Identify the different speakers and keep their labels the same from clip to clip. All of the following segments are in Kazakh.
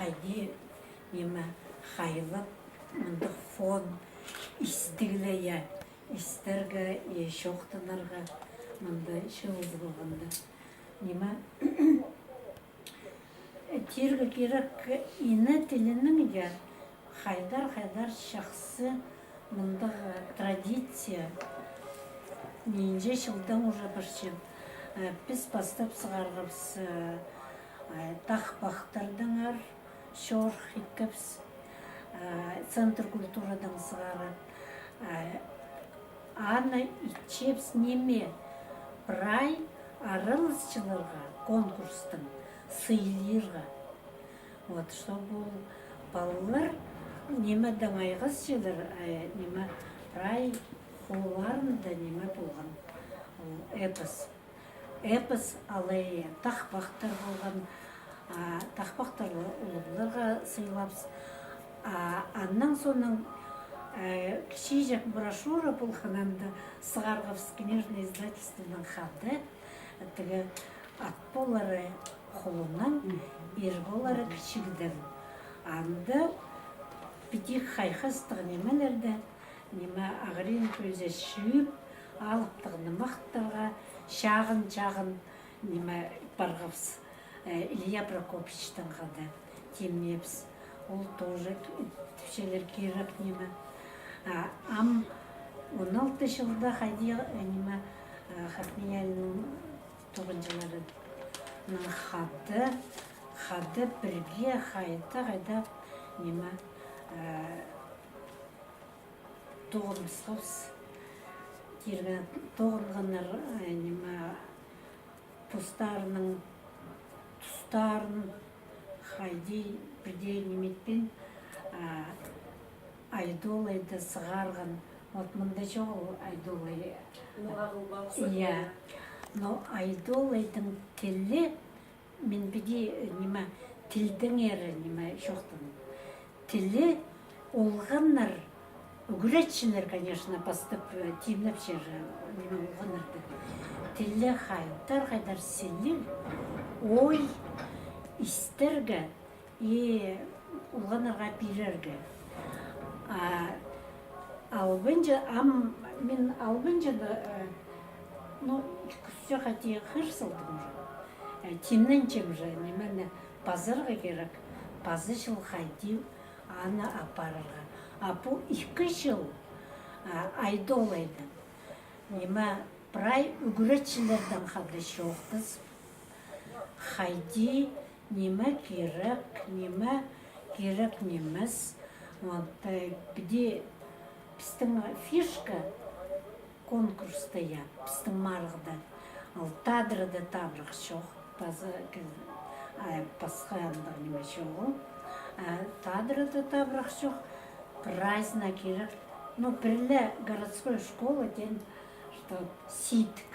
Speaker 1: хайди нема хайлап мындық фон истиглея истерге шоқтынарға мындай шылыз болғанда нема тирге керек ине тілінің я хайдар шақсы мындық традиция нинже жылдан уже біршем біз бастап сығарғымыз тақпақтардыңар шор хиккепс центр культурадан сығарып аны ичепс неме прай арылысчыларға конкурстың сыйлырға вот что бұл балалар неме даңайғыз жылыр неме прай хуларында неме болған эпос алай тақпақтар болған тақпақтар ұлыларға сыйлапс аннан соның кішижек брошюра болғанында сығарғапс книжный издательствоның хаты тігі атполары қолынан ерголары кішігден анды бітек хайхастығы немелерді неме ағырин көзе шүйіп алыптығыны мақтарға шағын неме барғапс Илья Прокопичтің қады темнепс ол тоже түпшелер керек неме ам 16 жылда хайди неме Хакмияльның тоғынжыларының хады бірге қайда неме тоғынысқапс тоғынғанар неме тұстарының тұстарын хайди бірде неметпен айдолайды сығарған вот мында жоқ айдолай иә но айдолайдың тілі мен бірде неме тілдің әрі неме жоқтың тілі олғаннар Гречнер, конечно, поступ тимнеп шеже, неме олғанарды. Тілі хайдар селил, ой, истерге, и олғанарға пирерге. Албынжа, мен албынжа да, ну, все хати хырсылдым уже. Тимнен чем же, немене пазарға керек, пазы жыл хайдив, аны апарырға. Бұл 2 жыл айдолайды. Неме прай үгіретшілердің қады шоқтыз. Хайди неме керек немес. Біде біздің фишка конкурста я, біздің марғда. Тадрыда табрық шоқ. Пасхаянда неме шоғы. Тадрыда табрық шоқ. Праздник керек. Ну, бірлі городской школа ден, что ситік.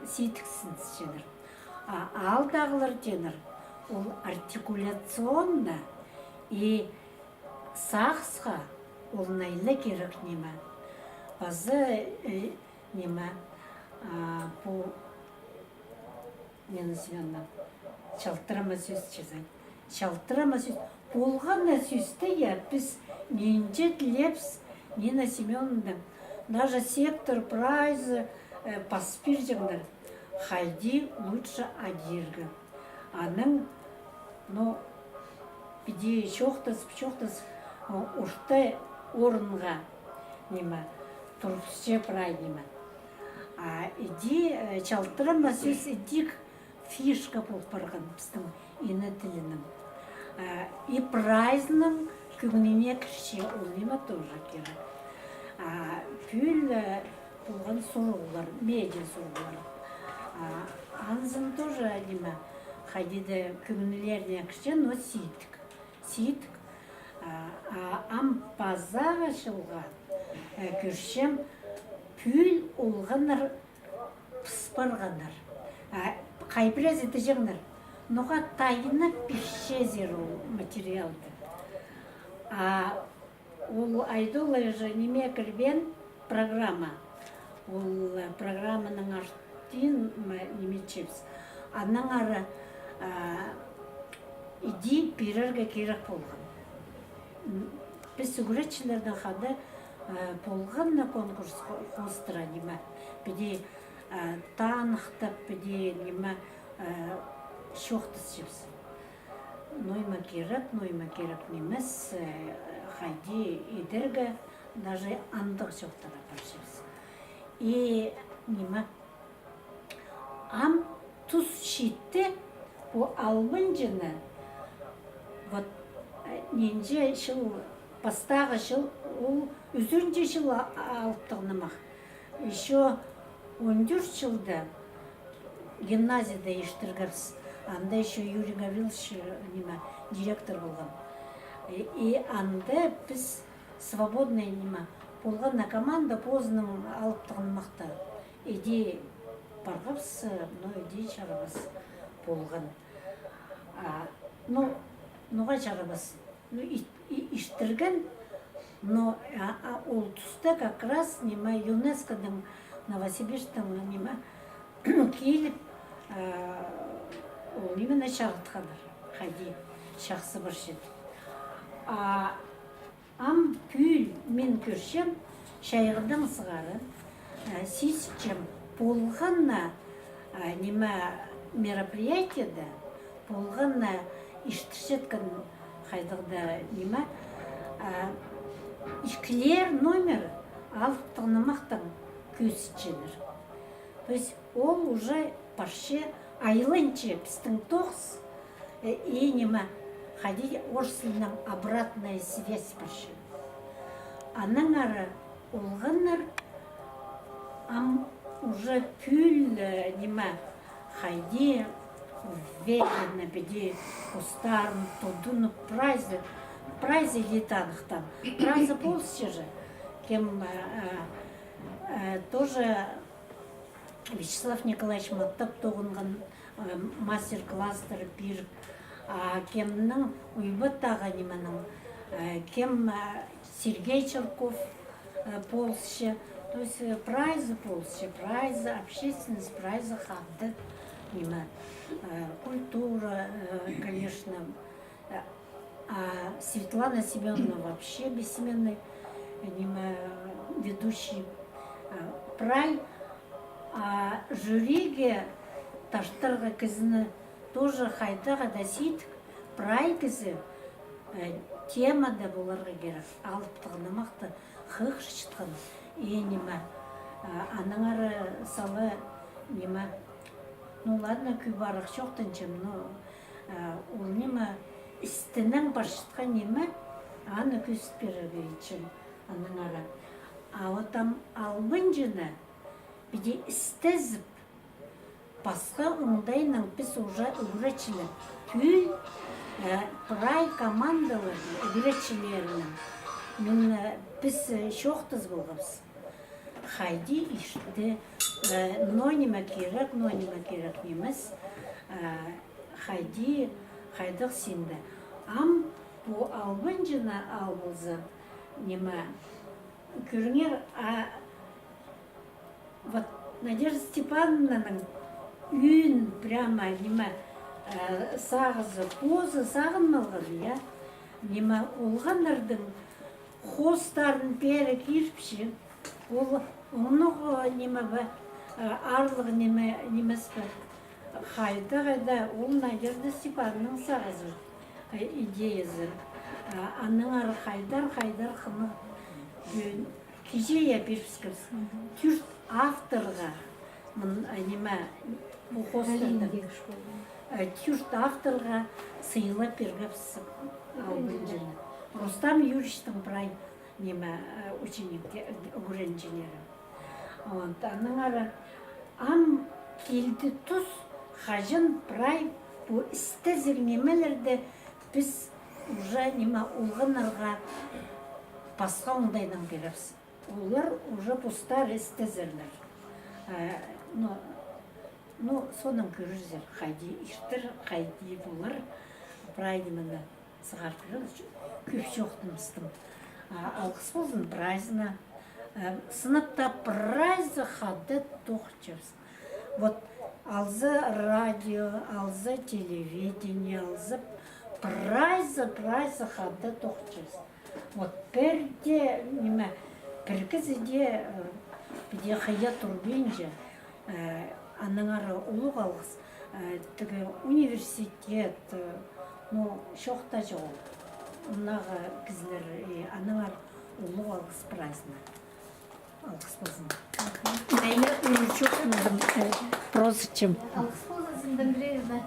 Speaker 1: Ситіксін сенір. Алдағылар денір. Ол артикуляционно и сақсқа ол найлы керек неме. Базы неме бұл нені сүйенна. Шалтырама сөз чезай. Шалтырама сөз. Болғанна сөзді я біз ненже тілепс Нина Семеновна, даже сектор прайзы паспир жыңдар. Хайди лучше адиргі. Аның, но біде шоқтас, ұшты орынға неме, тұрғысше прай неме. Иди, чалтырама сөз идик фишка болып барған біздің ені тілінің. И прайзның күгініне кірше ол неме тоже керек. Пүл болған соғылар, медиа соғылар. Анзын тоже неме, хайдеді күгінелеріне кірше, но сийтік. Сийтік. Ам пазаға жылға кіршем пүл олғанар пыспарғанар. Қайпірез еті жеңдер. Ноға тайына пішезер ол материалды. Ол айдолы же неме кірбен программа. Ол программаның аштын неме чепс. Анның ары иди пирерге керек болған. Біз үгіретшілердің қады болғанна конкурс қостыра неме. Біде танықтап, біде неме шоқтыс жепсі. Нойма керек немес, хайди едерге даже андық жоқтара баршыбыз. И неме ам туз шитте bu almıncını вот ненже шыл бастағы шыл ол үзірінже шыл алыптығынымақ. Еще 14 жылда гимназияда ештіргірс. Анда еще Юрий Гаврилович директор болған. И анда біз свободный болған на команда позының алыптығынымақта. Иди барғапс, иди шарабас болған. Нуға жарабас. Иштірген, но ол тұста как раз ЮНЕСКО-дың Новосибирштің келіп, ол именно шағытқадар. Қайди, шақсы бір шет. Ам пүл мен көршем, шайғырдың сығары, сесчем болғанна мероприятияда, болғанна иштіршеткен қайдығда ішкілер номер алыптығынымақтың көсітшелер. То есть ол уже парше айлынче пістің тоқс и ходить орсылының обратная связь парше. Аның ары олғаннар ам уже пүл хайди уверенно беди кустарн тодуну прайзы летанықтан. Прайзы полсы же, кем тоже Вячеслав Николаевич Маттап тоғынған мастер-класстары бір, кемнің уйбаттағы кем Сергей Черков полсы. То есть прайзы полсы, прайзы общественность, прайзы хабды, культура, конечно. Светлана Семеновна вообще бессменный ведущий прай. Жюриге таштарға кізіні тоже хайдаға дасит прай кізі темада боларға керек. Алыптығынымақты хық шытқан. И аныңары салы ну ладно, күбарық жоқтын чем, но ол істінің баршытқан аны көсіп берігі етшім аныңары. Отам албынжыны біде істезіп басқа оңдайның біз уже үгіретшілі түл прай командаларын үгіретшілерінің біз шоқтыз болғапсы. Хайди ішті, но неме керек немес. Хайдық сенді. Ам бұл албынжына албылзы көріңер, вот Надежда Степановнаның үйін прямо сағызы, позы сағынмалғыр, олғандардың хостарын бері кирпші, ол оңығы арлығы немес бар. Қайда, ол Надежда Степановның сағызы идеясы. Анның ары қайдар қыны кежея беріпскіз. Түрт авторға, бұл хостарды, түрт авторға сыйла пергапсы албынжыны. Рустам Юрьевичтің прай үгіренженері. Аның ары ам келді тұс қажын прай бұл істі зірнемелерді біз уже ұлғынарға басқа оңдайдан беріпсі. Олар уже бұстар істі зірлер. Соның көрізер, қайди іштір, қайди болар. Прай демені сығар көріз, көп жоқтымыстым. Алғыс болсын прайзына. Сыныпта прайзы қады тоқчырыз. Вот алзы радио, алзы телевидение, алзы прайзы хады тоқтырыз. Вот бірде, неме, біргізіде, біде қия тұрбенже, аныңары ұлық алғыз, тігі университет, ну, шоқта жоғы. Онаға кізлер аныңар ұлық алғыз прайзына. Алғыз болсын. Мәйі ұлычуқынадым прозычым.
Speaker 2: Алғыз болсын, Дмитриевна.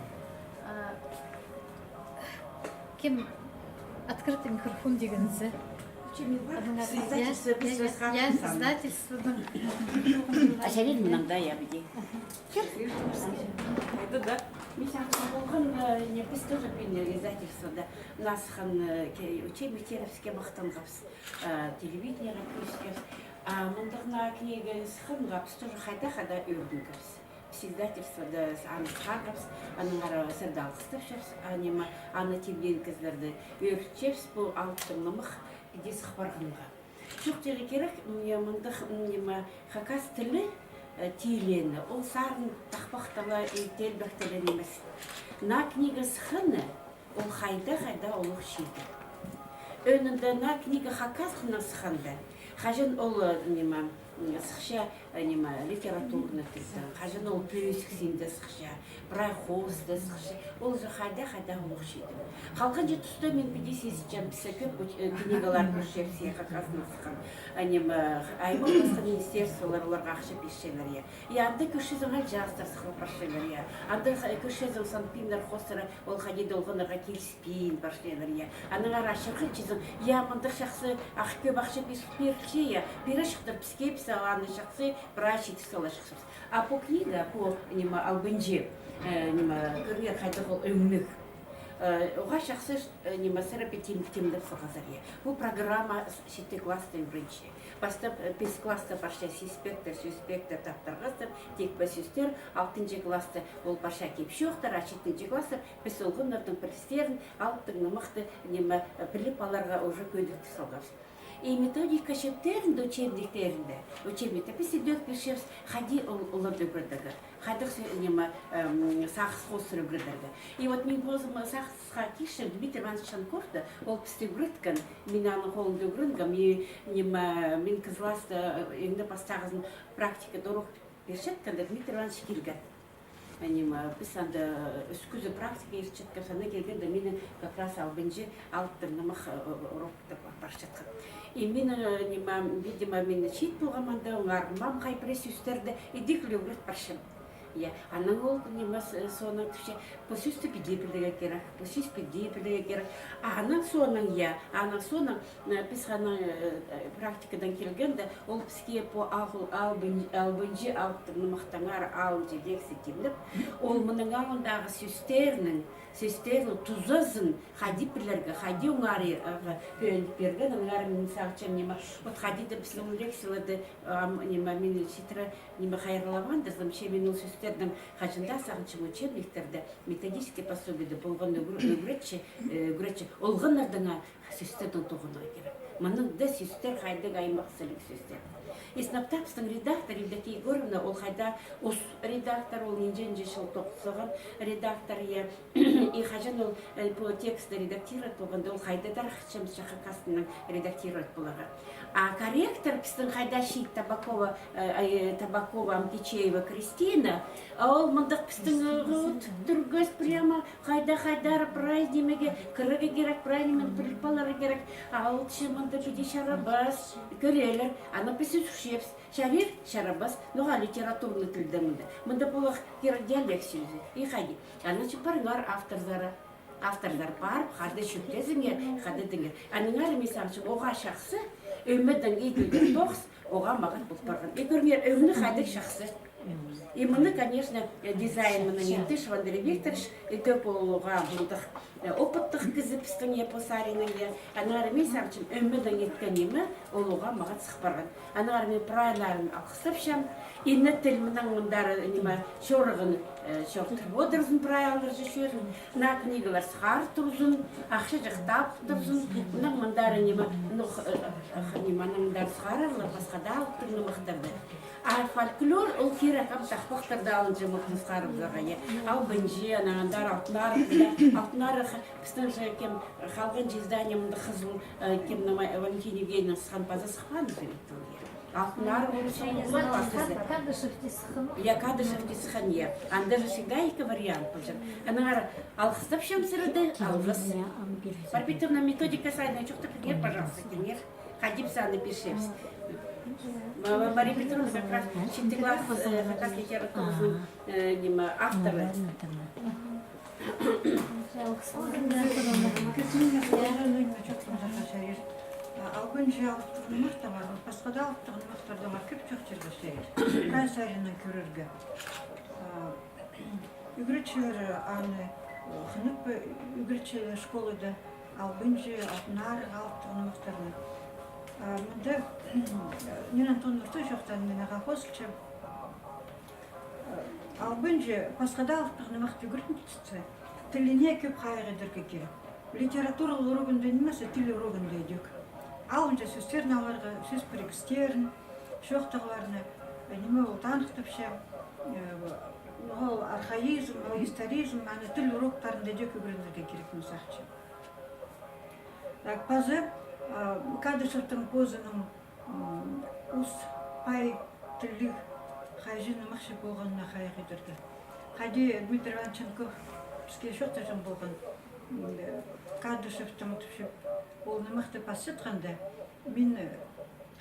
Speaker 2: Кем открытый микрофон дегенізі? Я издательстводан.
Speaker 3: Ашарин мынаңда я биде.
Speaker 1: Это да. Не тоже издательствода. Нас учебнитеровские мақтанғапс, телевидение ракушкев. А мындығына книга схымғапс, тоже хайда үрдінгапс. Издательство да анысхагапс, аныңара сырдалғыстапшапс, аны телбен кіздерді өртчепс, бұл алттыңымық дес қапарғынға. Жоқ жері керек, мындық хакас тілі тийлені, ол сарын тақпақтала телбәқтілен емес. На книга схыны, ол хайда олық шейді. Önünde na kniga хакасхына схында, хажын ол сықша литературны тілді, хажын ол пөйсіксінде сықша, прайхозды сықша, ол же хайда олық шейді. Халқын же тұста мен 50 пісі көп книгалар көршеп сия хакасына сықын. Аймақ басқа министерстволар оларға ақша пешшелер е. Янды көшізің әл жастар сықыл паршелер е. Анды көшізің санпинлер қосыры ол қадеді олғынырға келіспейін паршелер е. Аныңар ашырқы чизің, мындық шақсы ақ көп ақша пешперкше е. Пері шықтыр піске пісі аланы шақсы прачит сала шықсыз. А по книга, по албынжи, көргер қайдық ол өңлік. Оға шақсы сәрапетимдік сағазария. Бұл программа 7 класстың бірінші. Бастап 5 класста парша сиспектор, сюспектор таптарғастыр, тек бәсістер, 6 класста ол парша кепшоқтар, а 7 класста біз олғындардың пірістерін, алтың мұқты піліп аларға уже көдікті салғапсы. И методика шептерінде, учебникте, біз дөк біршепс, хади олар дөкірдігі, хадық сақыз қосыры бірдігі. И вот мен болсым сақызға кешім, Дмитрий Иванович Шанковты, ол пісті бірдігі, мен аны қолын дөкірінгім, мен кызласты, еңді пастағызын практика дұрық бершеткенде Дмитрий Иванович келген. Біз анда үскізі практика ершеткем сана келгенде мені как раз албынжы алттырнымық ұрықты баршатқан. И мен, видимо, мен шейт болғаманда, оңарымам қайпырес үстерді, едік леугірт баршым. Аның ол соның түше, посүсті педепіліге керек, посүс педепіліге керек. Аның соның, біз ғана практикадан келгенде, ол бізге по албынжы алттырнымықтаңар алын жедексі темдіп, ол мұның алындағы сүстерінің тузазын хадипілерге, хади оңары берген, оңары мен сағычам, хадиді біздің лексилады, мен шетірі қайырлавандырдым, мен ол сүстердің хажында сағычым учебниктерді, методический пособиді болған өгретші, олғынардыңа сүстердің тоғынығы керек. Мұның да сүстер қайдың аймақ сілік сүстер. Еснаптапстың редактор, Евдокия Егоровна, ол қайда ос редактор, ол нинжен жыл тоқсыған редактор, и хажан ол по тексті редактировать болғанда, ол қайда дарқышым шақақасының редактировать болаға. А корректор біздің қайда шейт Табакова, Амтичеева Кристина, ол мұндық біздің түргіз прямо қайда прайз демеге, кірігі керек, прайнемен прилипалары керек, а ол түші мұнда біде шарабас, көрелер, аны пісі шепс, шарир, шарабас, ноға литературны тілді мұнда. Мұнда болық диалект сөзі, и қайди. Аны чыпарыңар авторлар барып, қарды шөптезіңер, қарды діңер. Аныңар месамшы оға шақсы, өмірдің етілген тоқс, оға мағат бұл барған. Көрмер, өмірі қайды шақсы. И мұны, конечно, дизайн мұны нетті, Швандрий Викторович, төп олуға бұлдық опыттық кізіп істіңе посариныңе. Анығар месамшым, өмірдің еткенемі, олуға мағат сық барған. Анығар мен прайларын ақыстапшам, инна тіл мұның мұндары шорығын шоқтыр отырызын прайлар жешерін, на книгалар сқар тұрзын, ақша жақтап тұрзын, мұның мұндары сқарарлар, басқада алып тұрны мұқтарды.
Speaker 3: А фольклор ол кері қам тақпақтарда алынжы мұқтыз қарып зағайы. Ал бінжі, анағандар, алтынар, біздің же кем қалған жездания мұнда қызыл кем намай Валентин Евгеньевна сыған база сықпаны жөнеттің. Алтынар я Кадышев тисхан я. Анда же всегда есть вариант. Она алхстав чем среды, алжас. Парпитовна методика сайна, что-то пример, пожалуйста, пример. Ходимся, напишемся. Мария Петровна как раз 4 класс как литературным авторы.
Speaker 4: Албанча алыптығын мақтамар, басқада алыптығын мақтарды бар көп чөктерді сейір. Қай сайрынан көрерге. Үгірітшілер аны қынып үгірітшілер школыда албанча алтынар алыптығын мақтарны. Мұнда нен Антон Нұрты жоқтан мен аға қосылчы. Албанча басқада алыптығын мақты үгіртін түтісі. Тіліне көп қайығыдыр кекері. Литературалы ұрығында немесе тіл ұрығында едек. Алынча сөздерін аларға, сөз бірікістерін, шоқтығыларыны, неме ол танықтыпшы, ол архаизм, ол историзм, аны тіл уроктарында дөкі көріндерге керек мұсақчы. Пазы, Кадышевтың позының ұс пай тілік қайжыны мақшы болғанына қайық едірді. Қади Дмитрий Иванченков бізге шоқтыжын болған Кадышевтың түпшіп, ол нымақты пассетқанда, мен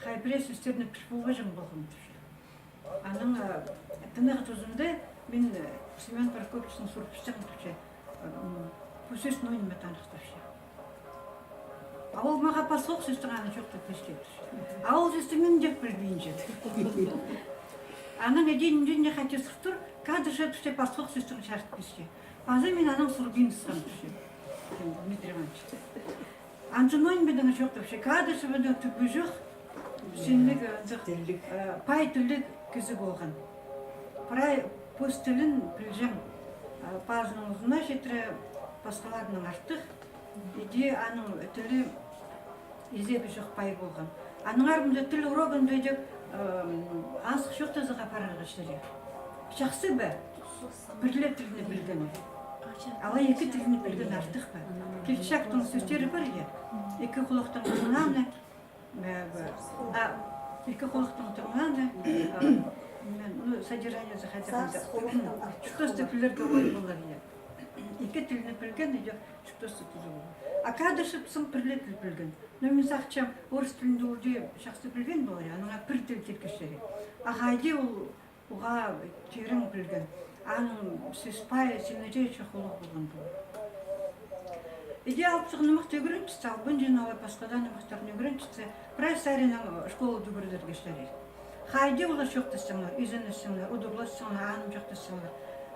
Speaker 4: қайбіре сөздеріне пішболғажым болғым түші. Аның тынығы тұзымды мен Семен Прокопичның сұрпыстығын түші, пөсесін ойныма танықтышы. Ауыл маға пасылық сөздіғаны жоқты пешке түші. Ауыл сөзді мен деп білбейін жеді. Аның әдейін қате сұқтыр, Кадышев түші пасылық сөздіғын шарт пешке. Базы мен аның сұрбейін сұған түші. Дмитрий Иванович. Антоноин беден жоқ деп, Кадышев беден түпі жоқ, сенлік пай түлік күзі болған. Пырай пөз тілін білжім, пазының ұзына жетірі басқаларының артық, еде аның тілі езебі жоқ пай болған. Аның арымда тіл ұрогында деп асық жоқ тазыға парарға шірі. Жақсы бі, бірлі тіліні білгені. Ала екі тіліні білген артық ба. Келшақтың сөздері бар е. Екі құлықтың тұрғаны, содержание захотелось. Что степелерді ой болар е. Екі тіліні білген, что степелерді. А Кадышев сым бірлі тіл білген. Но мен сақчам орыс тілінде олде жақсы білген болар е. Аныңа бір тіл теркештері. Ағайды ол оға терің білген. Аның сеспай, сенере чақылық болған бұл. Иде алып шығын мұқты өгірінчісі, албын жиналы басқадан мұқтарын өгірінчісі, прай сәрінің школы дүгірдерге шәрер. Қайды ола шоқтысыңлар, үзінісіңлар, ұдығласыңлар, аным жоқтысыңлар.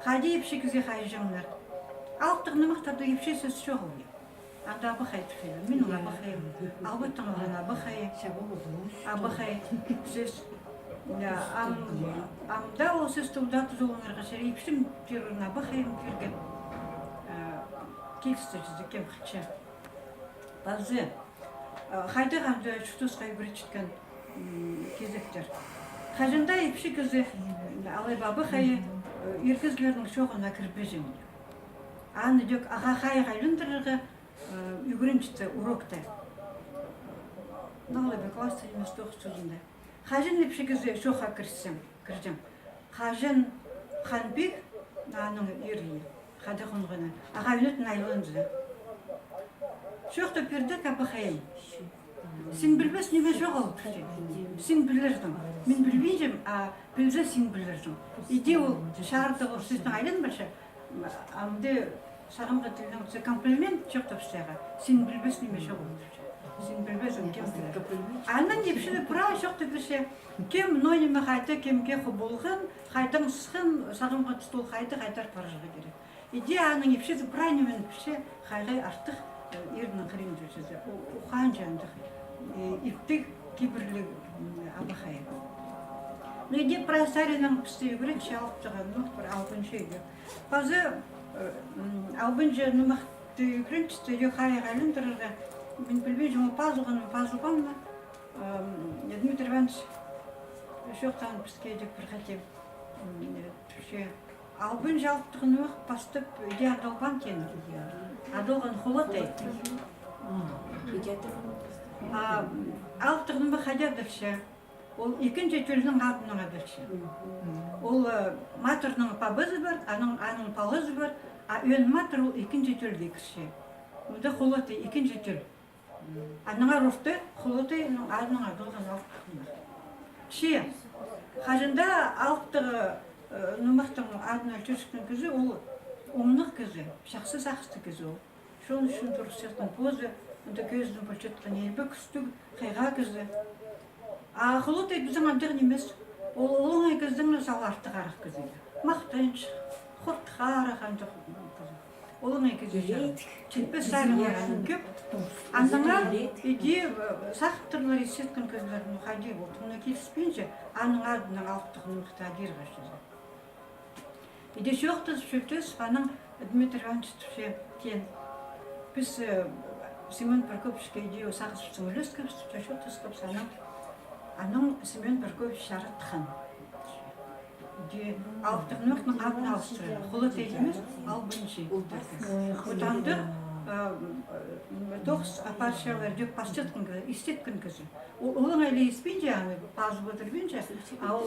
Speaker 4: Қайды епші күзе қай жыңлар. Алып тұғын мұқтарды епші сөз шоғы ой. Анда абы қай түфелі, мен ол абы қайым. Албы тұңылған абы қай, сөз. Амда ол сөз тұлдаты жолыңарға шәрі епшім терұрына абы қайым керген. Кексті жүзі кем қытшы. Базы, қайды қамды шүтісқай бір чіткен кезектер. Қажында епші күзі алай бабы қайы еркізлердің шоғына кірбі жемін. Аны дөк аға қайы қайлындырығы үгірінчіті урокта. Нағылай бі класты емес тоғы сөзінде. Қажын епші күзі шоға кірсем. Қажын қанбек аның ерлі. Қады құнғыны. Аға үнетін айлынды. Шоқты перді кәпі қайым. Сен білбес неме жоқ алып күште. Сен білірдің. Мен білбейжім, білзі сен білірдің. Иде ол шарды ол сөздің айлын башы. Амды сағымға тілдің комплимент жоқ тапшыға. Сен білбес неме жоқ алып күште. Сен білбесің кем білір. Анын епшілі пұра жоқты күште. Кем нойнеме қайты, кемге құбылғын, қайтың сұқын, сағымға тұстол қайты қайтар паржығы керек. Иде аның епшілі пұрайнемен күште қайғай артық ерінің қырын жүрсізі. Уқан жандық. Иптік кебірлік абақайы. Иде прайсарының күште үйгірінші алып тұған нұқтыр албыншы үйге. Базы албыншы нұмақты үйгіріншісті үйге қайығайлын тұрырға. Мен білбей жұмы пазылғанмын, Дмитрий Иванович Жоқтан бізге бір қатем албын жалықтығын өқ бастып үйде адалған тені. Адалған холотай. Алықтығын ба қадядыршы. Ол екінші төлінің адының адыршы. Ол матырның пабызы бар, аның палызы бар, өн матыр ол екінші төлге кірші. Онда холотай екінші төл. Аныңа рофты холотай адының адалған алықтығын бар. Ше, қажында алықтығы нұмақтың адына түршіктің күзі ол омнық күзі, шақсы сақысты күзі ол. Шон үшін дұрыстықтың позы, онда көздің бұлчеткен елбі күстік, қайға күзі. Құлытай біздің андығын емес, ол оңай күздің сал артық арақ күзі. Мақтанш, құртқа арақ андық күзі. Оңай күзі жарым. Четпес сарың көп. Андыңа еде сақтырлар есеткен көзлердің қайде болды. Мұны келіспейінше, аның адының алықтығын мұқта адер қашызы. Еде жоқтыз шөптіз, аның Дмитрий Иванович кен. Біз Семен Прокопьевичке еде сақысыптың үлес көпсіп, жоқтыз көпсі аның Семен Прокопьевич шарыттықын. Алықтығын өқтің адын алыстыры. Қолы тәйдеміз ал бірінші. Отанды тоқс апаршалар дөп пастеткін көзі, истеткін көзі. Олың әлі еспейінше, пазы бұдырбейінше, ал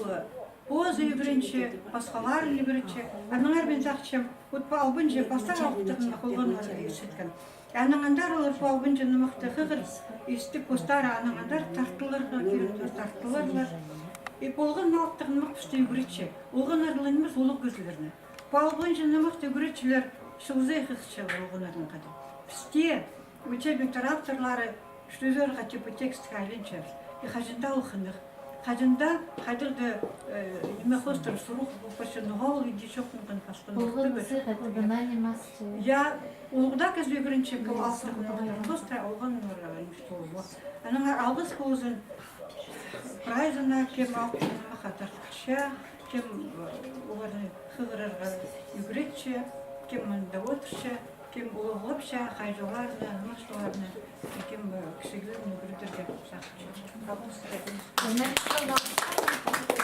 Speaker 4: позы үйгірінші, басқалар үйгірінші. Аныңар бен зақчым, ал бірінші бастар алықтығын қолғын есеткін. Аныңандар олар пал бірінші нұмақты қығыр, істік постар аныңандар тартыларлар. Болған алықтығын мұқпысты үйгірінші. Оған арылынымыз олық көзілеріне. Пал бірінші нұмақты үйгіріншілер шылзай қықшылар оған арылын қады. Пісте, учебниктер авторлары штузерға типа текст қайлыншар. Қажында ұлқындық. Қажында қадырды емеқостыр сұруқ бұлпашы нұғал үйде шоқынған пастың. Я олғыда көз үйгірінші кіл алтығын қостыр алған ұлғын. Аның алғыз қолызын прайзына кем алтығына қатартықша, кем оларын қығырарға үйгіретші, кем мұнда отыршы, кем ұлығылыпша, қайжыларына, мұштыларына, кем кішігілерін үйгіретірге сақшы.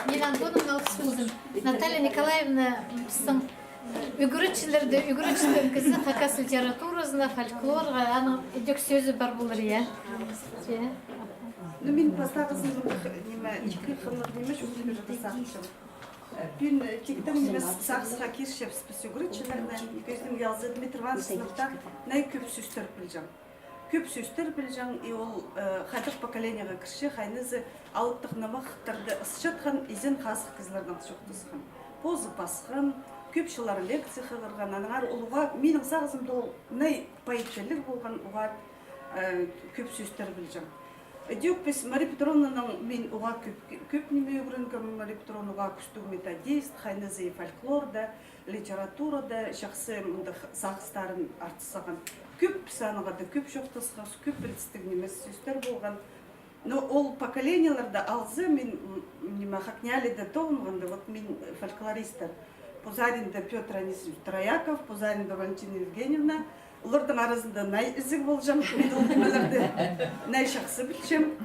Speaker 2: Мен Антоновна Алксузым. Наталья Николаевна біздің үгіретшілер кізі қақас литературасына, фольклорға, аның үдік сөзі бар болыр, е?
Speaker 5: Мен бастағызым екі қылық немеш өтілі жасақшым. Мен тектім емес сақсыға кершеп спес үгіретшілеріне, екеуіздің ялзы Дмитрий Иванович сыныпта най көп сөстер білжам. Көп сөстер білжам, и ол қадық поколенияға кірші, қайнызы алыптық намақтарды ысшатқан изен қасық кізлердің жоқтысқан. Позы басқан, көпшілер лекция қығырған, анығар ұлыға, менің сағызымды ол най поэтшілік болған ұға көп сөстер білжам. Дюк біз Мария Петровнаның мен оға көп неме өңірінгі Мария Петровнаға күстігі методист, қайнызы фольклорда, литературада, жақсы сағыстарын артысаған. Көп санығады, көп жоқтысығыз, көп білістік немес сөздер болған. Но ол поколенияларда алзы мен хакнялида тоғынғанда, вот мен фольклористер. Пузаринда Петр Анисович Трояков, Пузаринда Валентина Евгеньевна, олардың арасында най ізік болжам, мен ол кемелерді най шақсы білшем.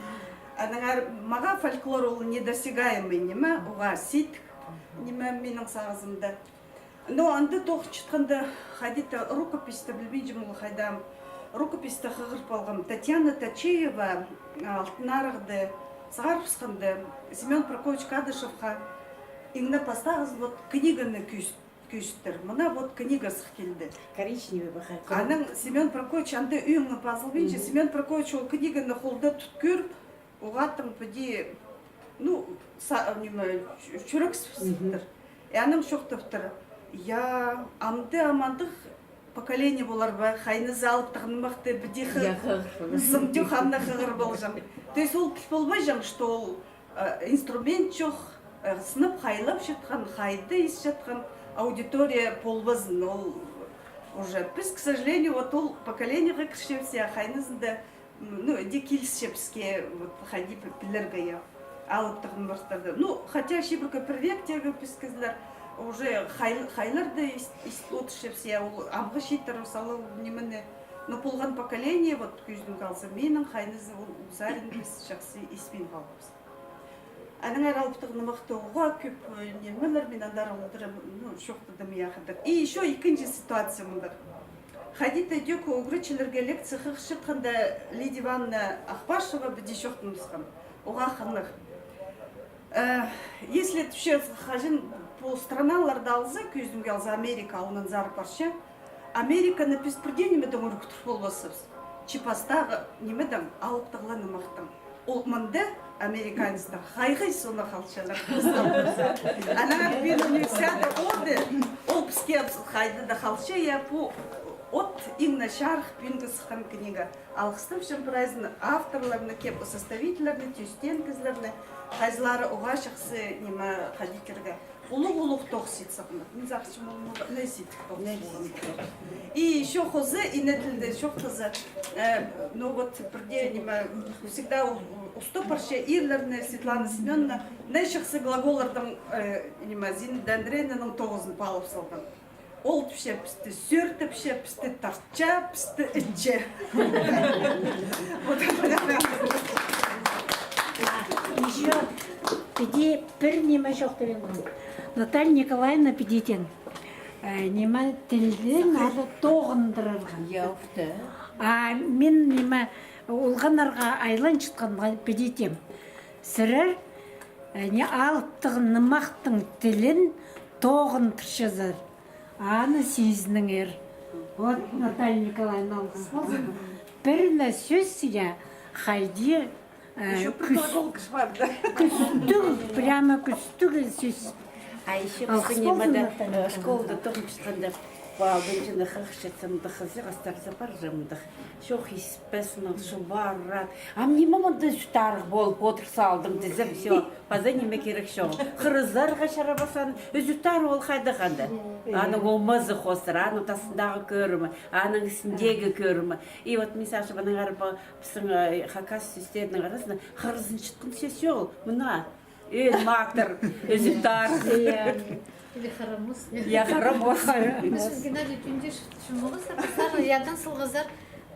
Speaker 5: Маға фольклор ол недосягаемый неме, оға сит неме менің сағызымда. Но анда тоғы чытқанда қадеті рукописті білбейдім ол қайдам. Рукописті қығырып алғам. Татьяна Тачеева алтынарықты сағарпысқанды Семен Прокопьевич Кадышевқа иңна пастағыз вот книганы күштір. Мұна вот книга сық келді.
Speaker 3: Коричневый бақай.
Speaker 5: Аның Семен Прокопьевич анда үйіңі пазылбейінше, Семен Прокопьевич ол книганы қолда тұткөр, оғаттың пөде, чүрік сыптыр. Аның шоқтыптыр. Я амды амандық поколение болар ба, қайнызы алып тағынымақты бідеқі сымдю қамна қығыр болжам. То есть ол кіс болмай жам, что ол инструмент жоқ, сынып қайлап жатқан, қайды ес жатқан аудитория полбазын. Ол уже біз, к сожалению, вот ол поколениеға кіршепсе, қайнызында де келісшепске қайди пілерге алып тағынымақтарды. Хотя шибіркі первек тегі піскізлер, уже хайларды отышепсе, амғы шиттар мысалы немені, но болған поколение, вот күздің қалсы, менің қайнызы Зарин біз жақсы еспен қалғымыз. Аның аралыптығыны мақтауға көп немелер мен андарылдырым, шоқтыдым яқыдыр. И еще екінші ситуация мұндыр. Ходите дёк угрычылырға лекция шыққанда Лидия Ивановна Ахпашева біде шоқтымызған. Оға қанық. Если түшер қажын по страналарда алза, көзімге алза Америка, онын зары парша, Американы пес бірде немедің ұрықтыр болбасыз. Чипастағы немедің алыптығыланы мақтым. Ол мұнда американецтер хайгы соны халчалар. Ана бир универсиада олды. Ол бізге хайды да халча я по от именно шарх бингісхан книга. Алғыстым шын прайзын авторларына кеп составительлеріне, тюстен кізлеріне, хайзлары оға шықсы неме хадикерге. Улуг-улуг тоқсит сақында. Мен зақшым олмаға нәсит тоқсит. И еще хозы, и нетілді шоқ қызы. Ну вот, бірде неме, всегда устопарша ирлеріне Светлана Семеновна нәшіқсы глаголардың Зиндендренінің тоғызын палып салған. Ол піші пісті сөрті піші, пісті тартча, пісті үтче.
Speaker 1: Еще пиди пір неме жоқты бен. Наталья Николаевна пидитен. Неме тілден ары тоғындырырған.
Speaker 3: Яуфты.
Speaker 1: Мен неме олғанарға айлан шытқан пидитем. Сірір не алыптығын нымақтың тілін тоғындыршызыр. Аны сезінің ер. Вот Наталья Николаевна алғыз. Біріне сөз я хайди күстік, прямо күстік сөз.
Speaker 3: А еще понимаю, школда тоже шканда балдынчыны хахшетсамды хызы астарса баржамды. Шох испесмал шубаррат. А мне мама да штарх бол отырса алдым дезем все. Паза неме керек шо. Хырызларға шарабасан үзүтар ол хайдағанды. Аның олмазы хосыр, аның тасындағы көрімі, аның үстіндегі көрімі. И вот мен сашы баның арба пісің хакас сүстерінің арасында хырызын шытқын сесі ол. Мұна. Мактор, үзүтар.
Speaker 2: Или харамус.
Speaker 3: Я харамус.
Speaker 2: Геннадий Түндеш шумығыздар, бізар ядан сылғыздар,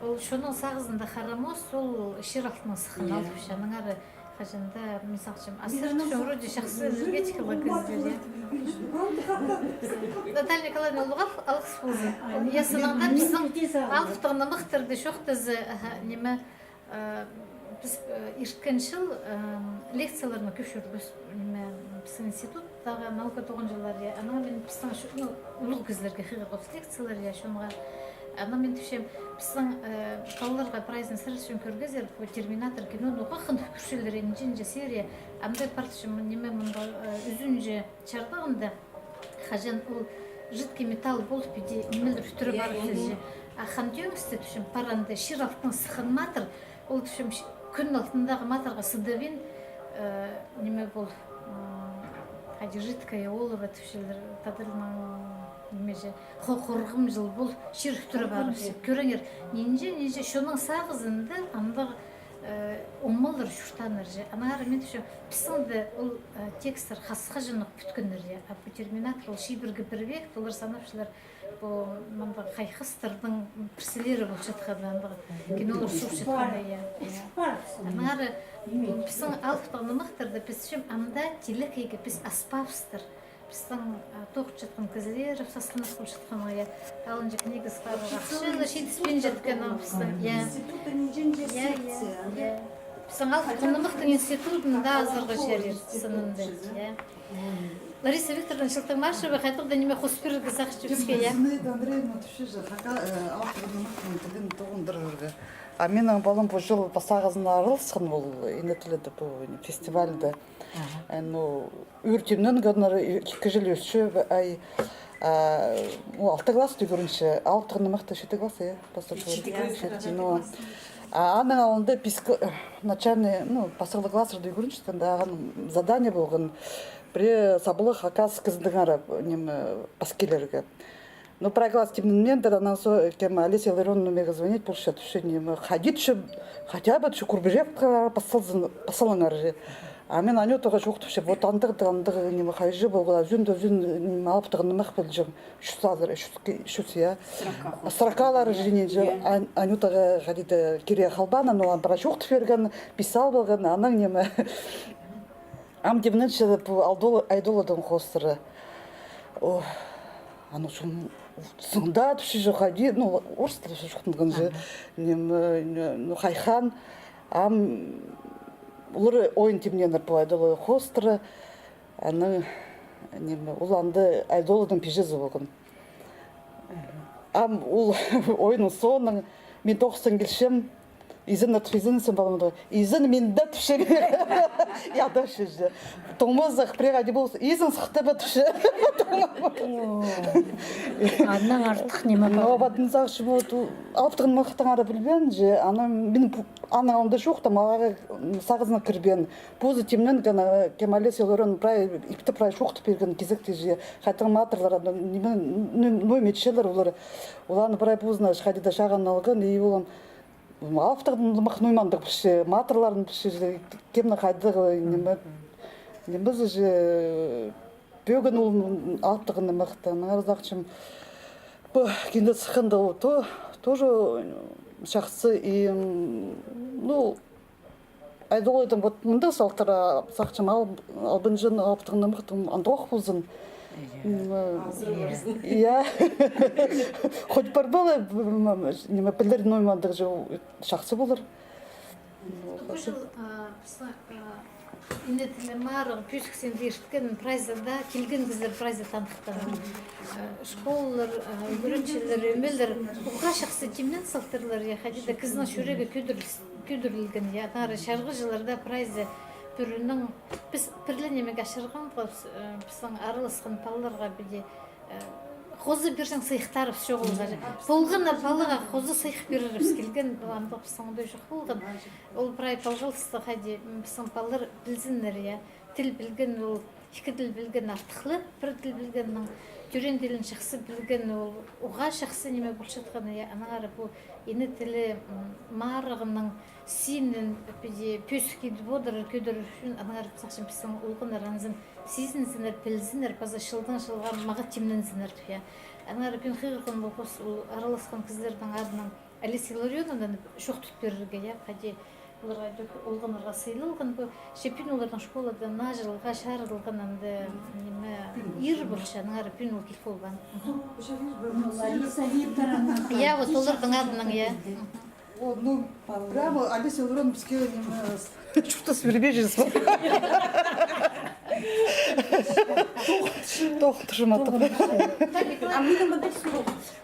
Speaker 2: шоның сағызында харамус, ол шер алтының сықын алып шаның ары қажында, мен сақшым, асыр түшін вроде жақсы энергетикалы көздер. Наталья Николаевна Лугав алғыс болзы. Я сылаңда біздің алыптығыны мұқтырды шоқтызы неме біз иркеншіл лекцияларына көп жүргіз біздің институттағы наука тоғын жыллар ана мен біздің ұлық кезлерге қиғыр лекциялар шоңға ана мен түшем біздің қалаларға прайзын сірішін көргезер терминатор кино нұқақын күршелер енжінже серия амдай партышым неме мұнда үзінже чардағында қажан ол жидкий металл болып биде немелер түрі бар сөзі ахан жөңісті түшем паранды шир алтын сықын матыр ол түшем күн алтындағы матырға сыдавин неме бол хади жидкая олова түшелер тадырман немеже қорғым жыл бұл шир түрі бар көріңер ненже шоның сағызында андық омалыр шуштаныр же анары мен түшем пісіңді ол текстер қасқа жынық бүткінір же апы терминатор ол шибіргі бірбек олар санапшылар бұл мында қайқыстырдың пірселері бұл жатқанда кинолар сұр жатқанда анары пісің алыптығыны мықтырды пісшім анда телекейге піс аспавстыр пістің тоқып жатқан кізлер сасқынық бұл жатқанға алын жек негіз қарыға шыны шетіспен жатқан пістің пістің алыптығыны мықтың институтында азырғы жерер сынынды Лариса Викторовна Шылтыңмашева қайтықда неме қоспиргі сақшчевске, я?
Speaker 6: Зинаида Андреевна түші хака авторының тілін тоғындырырға. А менің балым бұл жыл басағызына арылсың бұл инетіледі бұл фестивальді. Үртемнен ғанары 2 жыл өсші, ай 6 класс дүгірінші, ауықтығыны мықты 7 класс, я? Аның алында начальный, басықлы классыр дүгірінші, задание болған. При сабылық акас кыздыңары паскелерге. Но проглас темнен да на со кем Олеся Ларионовна мне звонит больше тушение ходить хотя бы курбежевка посылыңар же. А мен аню тога жоқ туше вот андык неме хайжы болгала жүн алыптыгын нымак билжем. Шусазыр шусия. Сракалар жине аню тога гадиде кире халбана но андра жоқ берген писал болган аның неме ам демненче айдоладың хостыры. О, ану шум сында түші жоқади, ну, орыс тілі жоқтың же, ну, хайхан, ам улар ойын темненер бұл айдолы хостыры, аны уланды айдоладың пежезі болған. Ам ул ойының соның мен 90 келшем, изин отфизинсен баламды. Изин мен да түшер. Я да шеже. Томозах пригади болса, изин сықты ба түшер.
Speaker 1: Аннан артық неме бар.
Speaker 6: Абатын сақшы болды. Алыптығын мақтан ара білбен же. Ана мен ана онда жоқ та маған сағызына кірбен. Позы темнен гана кемале селорон прай ипті прай шоқты берген кезекте же. Хайтың матырлар ной метшелер олар. Оланы прай позына шқадида шаған алған и олам Автырдың мақтноймандық бірші, матырларын бірші, кемні қайдығы, неміз же бөгін ол автығын мақтан. Арзақчым, кенде сықынды ол, тоже шақсы, и, ну, айдолайдың, вот мұнда салтыра сақчым, албын жын автығын мақтан, андоқ болсын. Я хоть бар было, неме пілдер ноймандық же шақсы болыр.
Speaker 2: Ошол инетиле марыгы пүшксен дешкен прайзада келген кыздар прайзда танықтаған. Школалар, үйреншілер, өмелер, уға шақсы темнен салтырлар, я хадида кызның шүрегі көдірілген, я тары шарғы жыларда прайзы түрінің біз пірлінемеге ашырған біздің арылысқан палларға біде қозы берсең сыйықтарып шоғылға болғына палыға қозы сыйық беріріп келген андық біздің өй жоқ болған ол прай палғылысты қаде біздің паллар білзінлер тіл білген ол екі тіл білген артықлы бір тіл білгеннің түрен тілін шақсы білген ол оға шақсы неме бұл жатқаны анағары бұл ені тілі марығының синен пөскейді бодырыр көдірір үшін анағар сақшын пісің ұлғын аранзын сезінзінер, пілзінер, паза шылдан шылға маға темнензінер түя. Анағар пен қиғырғын бұл қос араласқан кіздердің адының Алисия Ларионовна шоқ түт берірге, қаде оларға ұлғын арға сыйлылған бұл шепін олардың школада нажырылға, шарылған анды ир болшы, анағар пен ол келіп болған. Я, вот олардың адының, я.
Speaker 6: Ну, прямо Алисия Ларионовна бізге что-то свербежец.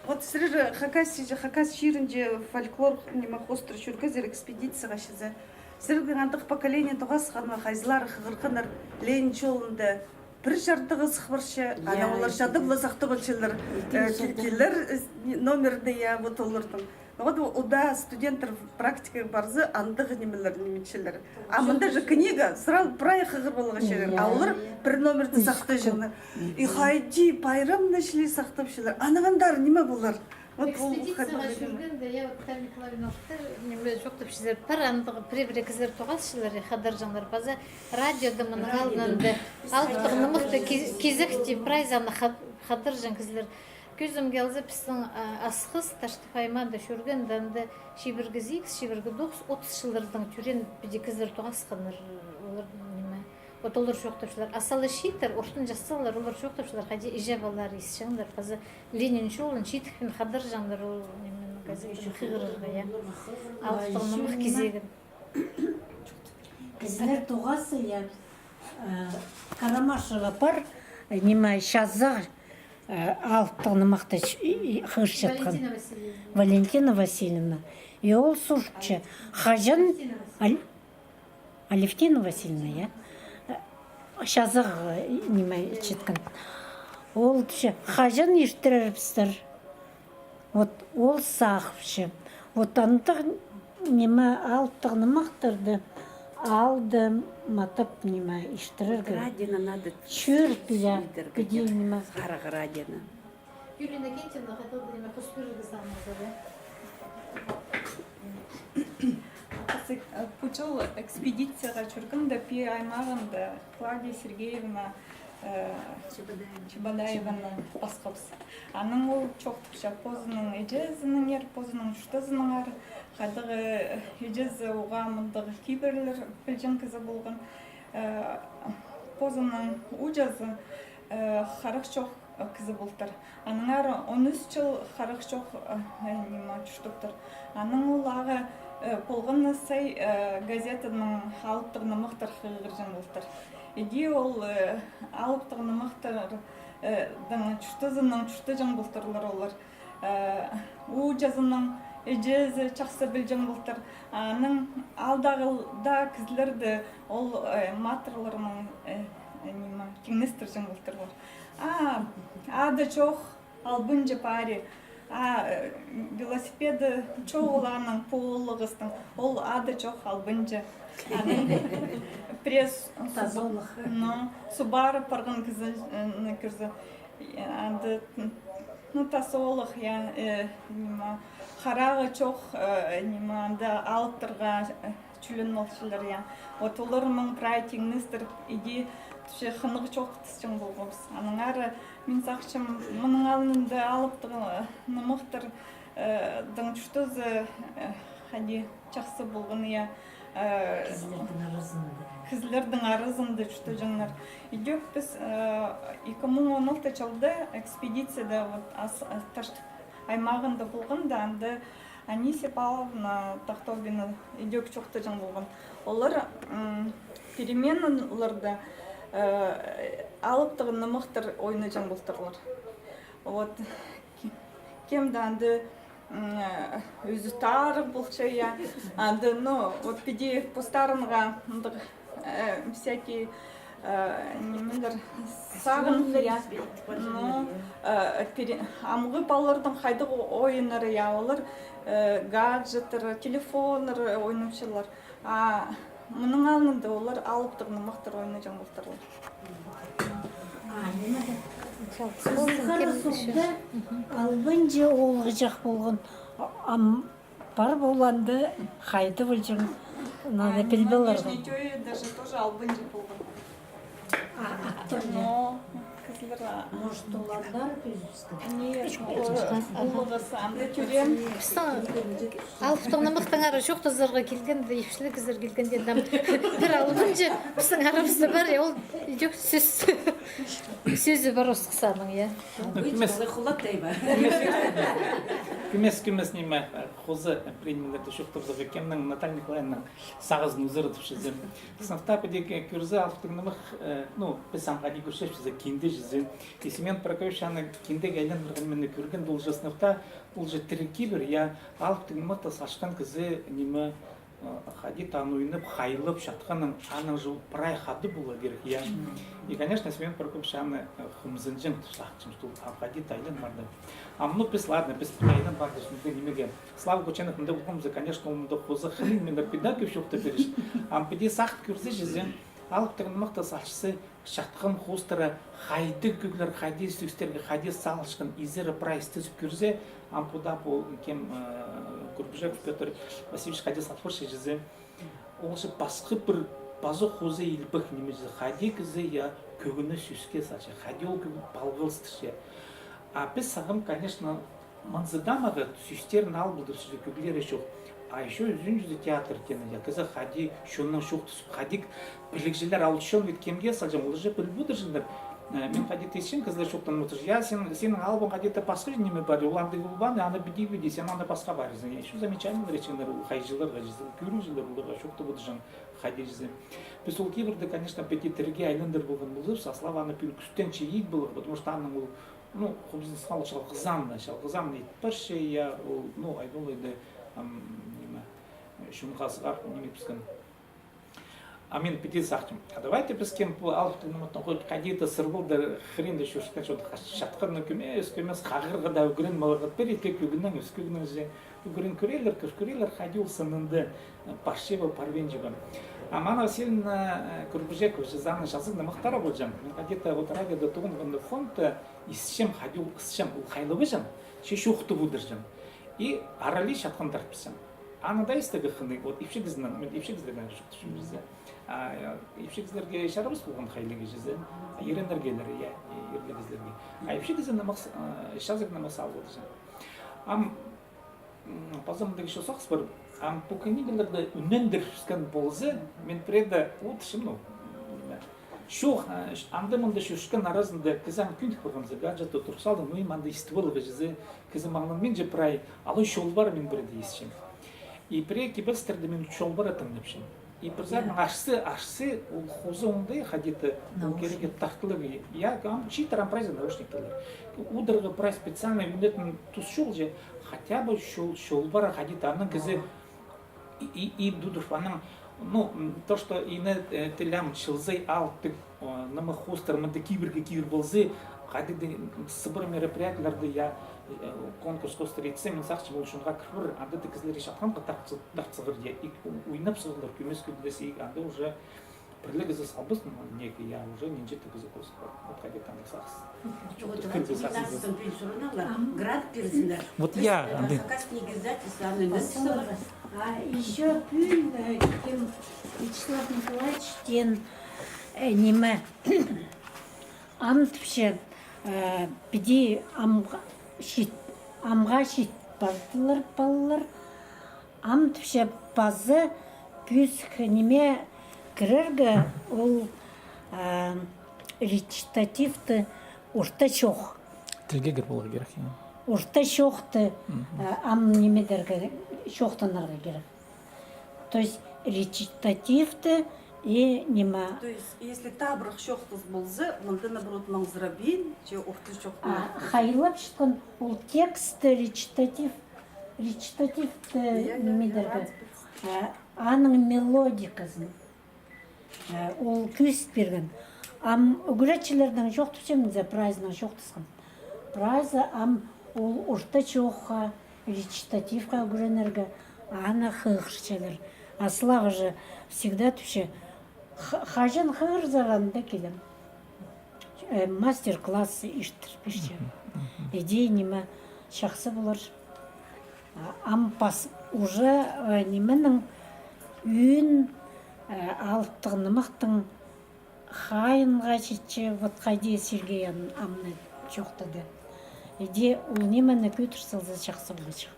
Speaker 5: Вот среди хакас ширинже фольклор неме хостр шүргезер экспедицияға шызе. Среди андық поколение тоғас ханма хайзлар хығырқыныр Ленин жолында бір жартығы сықваршы, ана олар жады бұла сақты болшылар келер номерді я вот олардың. Вот уда студенттер практика барзы андығы немелер немечелер. А мында же книга сразу прай хығыр болға шерер. А олар бір номерді сақты жыңдар. И хайди пайрам нашли сақтап шелер. Анағандар неме болар?
Speaker 2: Экспедицияға жүргенде, я вот Тамик Лавиновтар неме жоқтып шезер. Пір андығы піребіре кізер тоғас шелер, хадар жаңдар база. Радиода мұның алдында алтығыны мұқты кезекте прайзаны хадар жаң кізлер. Көзім келді біздің асқыз Таштыпаймада жүрген дәнді шебіргі зикс, шебіргі 30 жылдардың түрен біде кіздер тоғасқаныр олар неме. Вот олар жоқтапшылар. Асалы шиттер, оршын жасалар, олар жоқтапшылар. Қаде ижабалар есшаңдар. Қазы Ленин жолын шиттікпен қадар жаңдар ол немен газетін қиғырырға, я. Алтығының мұқ кезегін.
Speaker 1: Кіздер тоғасы, я Карамашева бар, неме шазық алтығыны мақты қығыш жатқан. Валентина Васильевна. И ол сұртшы. Хажан Алевтина Васильевна, я. Шазық неме жеткен. Ол түші. Хажан ештіреріпстір. Вот ол сақыпшы. Вот антық неме алтығыны мақтырды. Алды матап неме ештірерге.
Speaker 3: Радина надо.
Speaker 1: Чүрп, я. Где неме.
Speaker 3: Қарағы радина.
Speaker 2: Юлина Кентьевна хотела неме құспырығы самызды.
Speaker 7: Пучел экспедицияға жүргенде пи аймағында Клавдия Сергеевна Чебадаеваны басқапсы. Аның ол чоқтықша позының ежезінің ер, позының үштізінің ар, қадығы ежезі оға мұндағы кейбірлер білжен кізі болған. позының ужазы харах чох кызы бултыр. Аныңар 13 жыл харах чох нема чуштуктыр. Аның улағы полғын сай газетаның алыптығыны мықтыр хығыржан бултыр. Иди ол алыптығыны мықтыр чуштызының чуштыжан бултырлар олар. Ужазының ежезі чақсы білжен бұлтыр. Аның алдағылда кізлерді ол матырларының кеңнестір жен бұлтырлар. Ады чоқ албынжы пари. Велосипеді чоқ оларының полығыстың. Ол ады чоқ албынжы. Пресс субары парғын кізі. Тасолық, қарағы чоқ алыптырға чүлін молшылар. Оларының прайтиңністір иде қынығы чоқ түсчің болғымыз. Аның ары мен сақшым мұның алынында алыптығы мұқтыр дың жүштізі жақсы болғыны. Кізлердің арызынды жүшті жаңлар. Идек біз 2016 жылда экспедицияда аймағында болғанда, анды Анисия Павловна Тахтобина идек чоқты жаң болған. Олар переменлерді алыптығын мұқтыр ойны жаң болтырлар. Кемді анды өзі тары болча, анды, педи по старынға всякие сағын амғы балардың қайдығы ойынары, олар гаджеттер, телефондар ойнымшылар. Мұның алынды олар алыптығыны мақтыр ойны жаң болтырлар.
Speaker 1: Албынжы олғы жақ болған бар боланды қайды бұлжың надо білбелер ғой.
Speaker 7: Даже тоже албынжы болған.
Speaker 1: Может, оландар көзісті?
Speaker 7: Олығысы, аңды түрем.
Speaker 2: Алыптығыны мықтыңары жоқ тұздарға келгенде, ешілі кіздер келгенде бір албынжы біздің арабызды бар, ол жоқ сөзі бар осы қысаның.
Speaker 8: Күмес неме қозы принимлерді шоқтырдығы кемнің Наталья Николаевна сағызын ұзырытып шызы. Сынықта педеке көрзі алыптығынымық, біз аңғади көршеп шызы кенде жызы. Есімен Прокофьевшаны кенде гәйлен біргенмені көрген бұл жы сынықта бұл жы тірінки бір, алыптығынымық тас ашқан кізі неме хади тануйнып, хайлып, шатқаның аның жыл прай хады болы керек. И, конечно, Семен Прокофьевшаны хымзынжын тұшақчым, что хади тайлын барды. Ну, біз, ладно, біз тайлын барды, что немеге. Слава Кученов, мында бұқымызы, конечно, онда қозы хылын мендер педакив шоқты беріш. Педе сақт көрсе жезен, алыптығын мықты сақшысы, шатқын қостыры, хайды көглер, хайды сөкстерге, хайды салышқын, изері прай істесіп көрсе, ампуда бұл кем Курбужев Петр Васильевич хайды сатфыршы жезе. Олшы басқы бір базы қозы елбік немезе хайды кізі көгіні сөске сачы, хайды ол көгін балғылыстышы. Біз сағым, конечно, манзыдамағы сөстерін ал бұлдыр сөзі көглері жоқ. А еще үзін жүзі театр тені, кізі хайды шонның шоқ түсіп, хайды білікжілер алышын өткемге салжам, олы же білбудыр жындар. Мен қадет ешін кізлер шоқтан мұтыр. Сенің албын қадетті басқы неме бар, оларды бұлбан, аны біді, сен аны басқа бар. Еще замечательно речендер, қай жыларға жезі, көру жылдар оларға шоқты бұды жын қаде жезі. Біз ол кейбірді, конечно, пететерге айландар болған бұлып, Славаны пүл күстен чейік бұлық, потому что аның ол, қобызын сқалы шалғызамны етпірші, айдол еді, шумқасығар, неме піскен. Мен пети сақтым. Давайте біз кем алыптығынымытын қойып қадеті сырғылды хренді шөшкен шатқырны көмес, қағырғы да үгірін малығыт бір етке көгіннің өз көгінің зе үгірін көрелер, қади ол сынынды пашшебі, парвенжебі. Мана Васильевна Курбужек заны жазығында мұқтара болжам. Мен қадеті радиода тұғынғынды фонд исшем, қади ол ісшем, ол қайлы бөжам, шеш оқты бұдыржам. И арали шатқан тарпысам. Анада істегі қынды, епшегізінен, мен епшегізлерден шықты үшін бізде. Епшегізлерге шарабыз болған қайлығы жезі, ерендергелер, ерлігізлерге. Епшегізінен шазығына масал болды жан. Пазамындығы шо соқс бар, бұл книгаларды үнендір түскен болызы, мен преда ұтышым, Шох, анда мында шушкан арасында кызам күнт кылган гаджет турсалды, ну и манда иствол везе кызам аңнан мен же прай, алой шол бар мен бир дейсим. И преки бестерде мен шол бар атам депшим. И призам ашсы ул хозонды ходит у кереге тахтлыгы. Я гам читерам прайз наушниктер. Ударга прайз специально винетн тус шол же хотя бы шол бар ходит анын кызы и дудуш анын ну, то, что и на телям шилзей алты, на махостер, на кибер болзы, хады собор мероприятияларды я конкурс кострице, мен сақчы бол шунға кірбір, анда да кізлері шатқан дақтсығыр де, уйнап сығылар көмес көділесі, анда уже бірлігі зі салбыз, некі, я уже ненже тігізі қосып, вот хады таңды сақсыз.
Speaker 3: Град пирсиндар.
Speaker 8: Вот я, анда.
Speaker 3: Хакас негізати,
Speaker 1: А еще пюн, кем Вячеслав Николаевич, тен неме амтпше биди амга шит бардылар балалар амтпше базы пюск неме кірерге ол речитативті орта чоқ.
Speaker 8: Тілге кір болға керек.
Speaker 1: Орта шоқты ам немедерге шоқтанарға керек. То есть речитативті и нема.
Speaker 5: То есть, если табрах шоқтыз болзы, мында наоборот маңзырабин, че орты шоқтын.
Speaker 1: Хайлап шыққан ол тексті речитативті немедерге. Аның мелодикасын. Ол күст берген. Ам үгіретшілердің шоқтышым, прайзның шоқтысқан. Прайзы ам ол орта чоққа, речитативқа үгіренерге, ана хығыршчалар. Аслағы же всегда түші хажын хығыр заранда келем. Мастер-классы иштірпеші. Идей неме шақсы болар. Ам пас уже неменің үйін алыптығынымақтың хайынға жетші ватқайде Сергей амны жоқтады. Иде ол немені көтірсілді жақсы болачақ.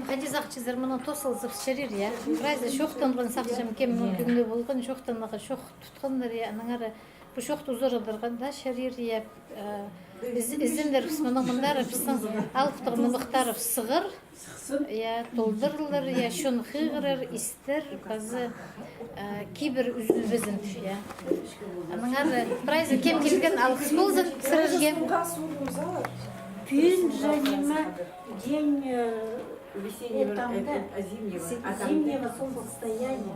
Speaker 2: Хади зақчызыр мұны тосылзып шерир, я. Прайзы шоқтанған сақчым кем мүмкінді болған, шоқтанға шоқ тұтқандар, я. Анаңары бұл шоқты ұзырыдырғанда шерир, я. Ізіндер мұның мұндары пістің алыптығын мұқтары сығыр, я, толдырылыр, я, шон хығырыр, істер, базы кейбір үзін, я. Анаңары прайзы кем келген алықс болзын, сірірге.
Speaker 1: Пюн жанима день
Speaker 3: весеннего, зимнего,
Speaker 1: зимнего солнцестояния.